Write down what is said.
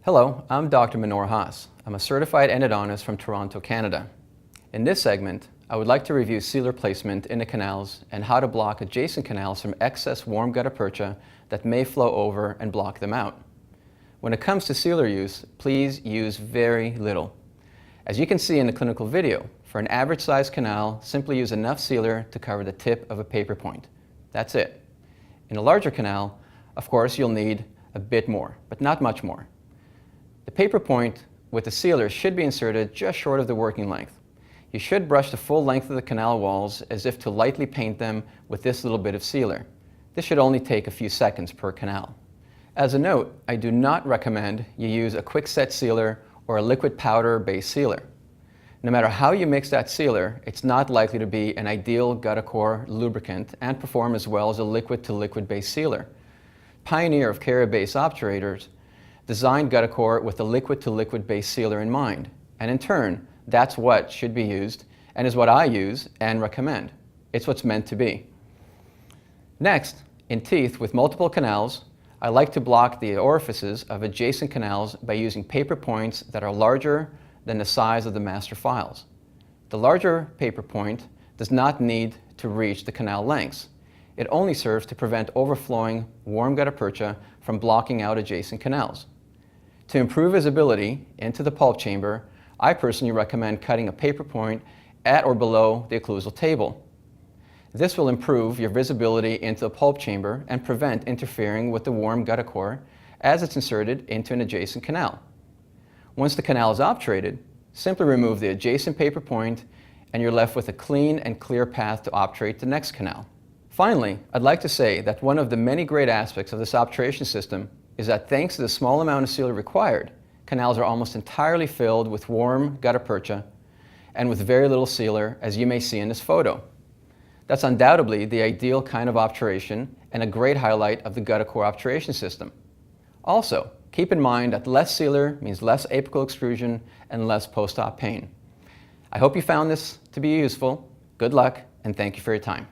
Hello, I'm Dr. Manor Haas. I'm a certified endodontist from Toronto, Canada. In this segment, I would like to review sealer placement in the canals and how to block adjacent canals from excess warm gutta percha that may flow over and block them out. When it comes to sealer use, please use very little. As you can see in the clinical video, for an average sized canal, simply use enough sealer to cover the tip of a paper point. That's it. In a larger canal, of course, you'll need a bit more, but not much more. The paper point with the sealer should be inserted just short of the working length. You should brush the full length of the canal walls as if to lightly paint them with this little bit of sealer. This should only take a few seconds per canal. As a note, I do not recommend you use a quick set sealer or a liquid powder based sealer. No matter how you mix that sealer, it's not likely to be an ideal GuttaCore lubricant and perform as well as a liquid to liquid based sealer. Pioneer of carrier-based obturators designed GuttaCore with a liquid-to-liquid based sealer in mind, and in turn, that's what should be used and is what I use and recommend. It's what's meant to be. Next, in teeth with multiple canals, I like to block the orifices of adjacent canals by using paper points that are larger than the size of the master files. The larger paper point does not need to reach the canal lengths. It only serves to prevent overflowing warm gutta percha from blocking out adjacent canals. To improve visibility into the pulp chamber, I personally recommend cutting a paper point at or below the occlusal table. This will improve your visibility into the pulp chamber and prevent interfering with the warm GuttaCore as it's inserted into an adjacent canal. Once the canal is obturated, simply remove the adjacent paper point and you're left with a clean and clear path to obturate the next canal. Finally, I'd like to say that one of the many great aspects of this obturation system is that thanks to the small amount of sealer required, canals are almost entirely filled with warm gutta percha and with very little sealer, as you may see in this photo. That's undoubtedly the ideal kind of obturation and a great highlight of the GuttaCore obturation system. Also, keep in mind that less sealer means less apical extrusion and less post-op pain. I hope you found this to be useful. Good luck, and thank you for your time.